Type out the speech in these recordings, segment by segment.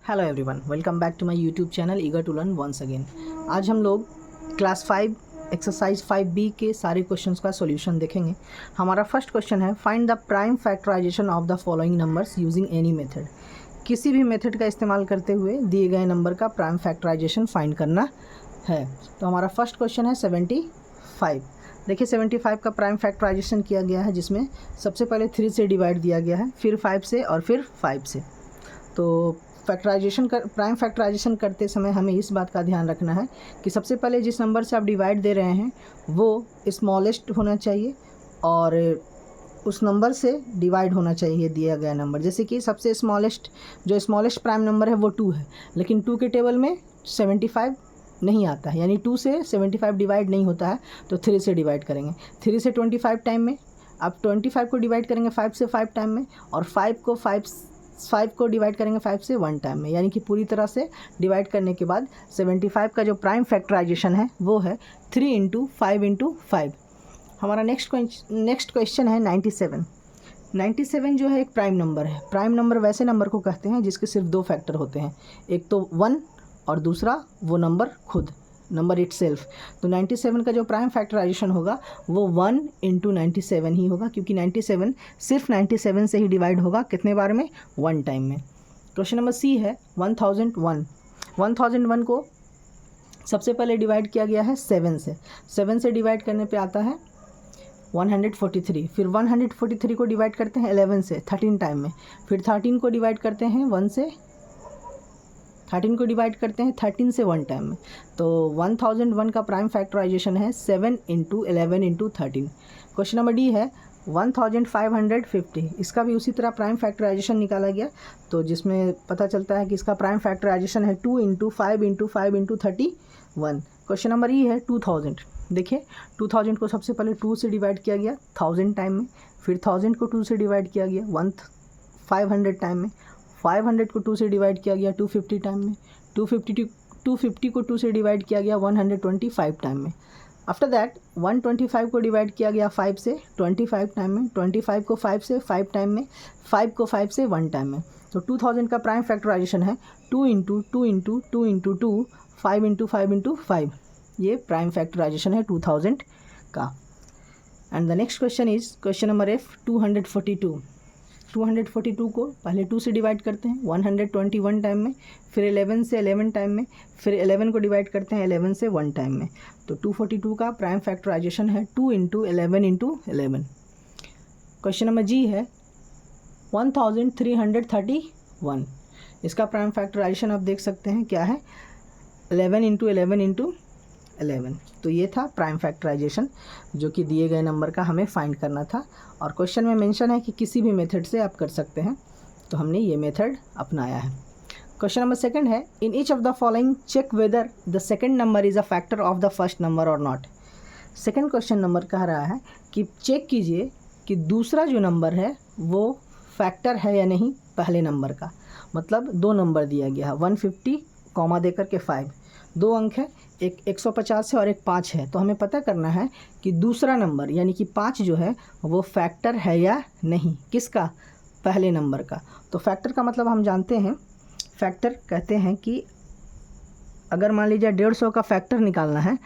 Hello everyone, welcome back to my YouTube channel eager to learn once again. आज हम लोग class 5 exercise 5B के सारे questions का सॉल्यूशन देखेंगे। हमारा फर्स्ट क्वेश्चन है, find the prime factorization of the following numbers using any method. किसी भी मेथड का इस्तेमाल करते हुए दिए गए नंबर का प्राइम फैक्टराइजेशन फाइंड करना है। तो हमारा फर्स्ट क्वेश्चन है 75। देखिए 75 का प्राइम फैक्टराइजेशन किया गया है, जिसमें सबसे पहले 3 से डिवाइड दिया गया है, फिर 5 से और फिर 5 से। तो प्राइम फैक्टराइजेशन करते समय हमें इस बात का ध्यान रखना है कि सबसे पहले जिस नंबर से आप डिवाइड दे रहे हैं वो स्मॉलेस्ट होना चाहिए और उस नंबर से डिवाइड होना चाहिए दिया गया नंबर। जैसे कि सबसे स्मॉलेस्ट प्राइम नंबर है वो 2 है, लेकिन 2 के टेबल में 75 नहीं आता है, यानी 2 से 75 डिवाइड नहीं होता है, तो 3 से डिवाइड करेंगे। 3 से 25 टाइम में, आप 25 को डिवाइड करेंगे 5 से 5 टाइम में, और 5 को डिवाइड करेंगे 5 से 1 टाइम में, यानी कि पूरी तरह से डिवाइड करने के बाद 75 का जो प्राइम फैक्टराइजेशन है वो है 3 × 5 × 5। हमारा नेक्स्ट क्वेश्चन है 97। 97 जो है एक प्राइम नंबर है। प्राइम नंबर वैसे नंबर को कहते हैं जिसके सिर्फ 2 फैक्टर होते हैं, एक तो 1 और दूसरा वो नंबर खुद, नंबर इटसेल्फ। तो 97 का जो प्राइम फैक्टराइजेशन होगा वो 1 × 97 ही होगा, क्योंकि 97 सिर्फ 97 से ही डिवाइड होगा, कितने बार में? 1 टाइम में। क्वेश्चन नंबर सी है 1001। 1001 को सबसे पहले डिवाइड किया गया है 7 से। 7 से डिवाइड करने पे आता है 143। फिर 143 को डिवाइड करते हैं 11 से 13 टाइम में। फिर 13 को डिवाइड करते हैं 13 को डिवाइड करते हैं 13 से 1 टाइम में। तो 1001 का प्राइम फैक्टराइजेशन है 7 × 11 × 13। क्वेश्चन नंबर डी है 1550। इसका भी उसी तरह प्राइम फैक्टराइजेशन निकाला गया, तो जिसमें पता चलता है कि इसका प्राइम फैक्टराइजेशन है 2 × 5 × 5 × 31। क्वेश्चन नंबर ई है 2000। देखिए 2000 को सबसे पहले 2 से डिवाइड किया गया 1000 टाइम में, फिर 1000 को 2 से डिवाइड किया गया 500 टाइम में, 500 को 2 से डिवाइड किया गया 250 टाइम में, 250 को 2 से डिवाइड किया गया 125 टाइम में। आफ्टर दैट 125 को डिवाइड किया गया 5 से 25 टाइम में, 25 को 5 से 5 टाइम में, 5 को 5 से 1 टाइम में। तो 2000 का प्राइम फैक्टराइजेशन है 2 × 2 × 2 × 2 5 × 5 × 5। ये प्राइम फैक्टराइजेशन है 2000 का। And the next question is question number F 242। 242 को पहले 2 से डिवाइड करते हैं 121 टाइम में, फिर 11 से 11 टाइम में, फिर 11 को डिवाइड करते हैं 11 से 1 टाइम में। तो 242 का प्राइम फैक्टराइजेशन है 2 × 11 × 11। क्वेश्चन नंबर जी है 1331। इसका प्राइम फैक्टराइजेशन आप देख सकते हैं क्या है, 11 × 11 × 11। तो ये था प्राइम फैक्टराइजेशन जो कि दिए गए नंबर का हमें फाइंड करना था, और क्वेश्चन में मेंशन है कि किसी भी मेथड से आप कर सकते हैं, तो हमने ये मेथड अपनाया है। क्वेश्चन नंबर सेकंड है, in each of the following check whether the second number is a factor of the first number और नॉट। सेकंड क्वेश्चन नंबर कह रहा है कि चेक कीजिए कि दूसरा जो नंबर है वो फैक्टर है या नहीं पहले नंबर का। मतलब 2 नंबर दिया गया है 150 कॉमा देकर के 5, 2 अंक है, एक 150 है और एक 5 है। तो हमें पता करना है कि दूसरा नंबर यानी कि 5 जो है वो फैक्टर है या नहीं, किसका? पहले नंबर का। तो फैक्टर का मतलब हम जानते हैं, फैक्टर कहते हैं कि अगर मान लीजिए 150 का फैक्टर निकालना है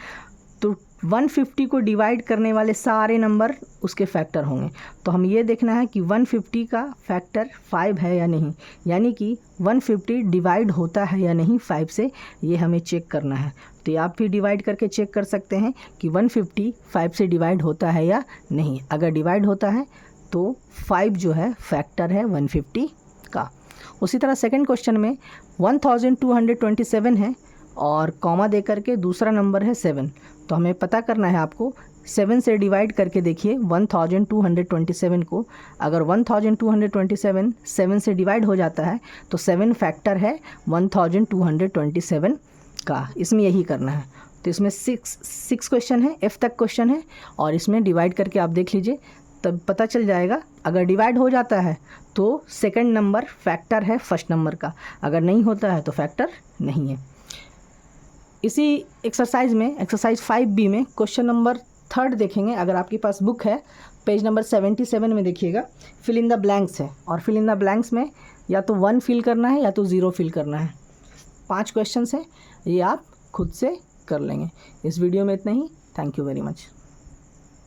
तो 150 को डिवाइड करने वाले सारे नंबर उसके फैक्टर होंगे। तो हम ये देखना है कि 150 का फैक्टर 5 है या नहीं, यानी कि 150 डिवाइड होता है या नहीं 5 से, ये हमें चेक करना है। तो आप भी डिवाइड करके चेक कर सकते हैं कि 150 5 से डिवाइड होता है या नहीं। अगर डिवाइड होता है तो 5 जो है फैक्टर है 150 का। उसी तरह सेकंड क्वेश्चन में 1227 है और कॉमा दे करके दूसरा नंबर है 7। तो हमें पता करना है आपको 7 से डिवाइड करके देखिए 1227 को। अगर 1227 7 से डिवाइड हो जाता है तो 7 फैक्टर है 1227 का। इसमें यही करना है। तो इसमें 6 क्वेश्चन है, F तक क्वेश्चन है, और इसमें डिवाइड करके आप देख लीजिए तब पता चल जाएगा। अगर डिवाइड हो जाता है तो सेकंड नंबर फैक्टर है फर्स्ट नंबर का, अगर नहीं होता है तो फैक्टर नहीं है। इसी एक्सरसाइज में एक्सरसाइज 5B में क्वेश्चन नंबर 3 देखेंगे। अगर आपके पास बुक है पेज नंबर 77 में देखिएगा, फिल इन द ब्लैंक्स है, और फिल इन द ब्लैंक्स में या तो 1 फिल करना है या तो 0 फिल करना है। 5 क्वेश्चंस हैं, ये आप खुद से कर लेंगे। इस वीडियो में इतना ही। Thank you very much.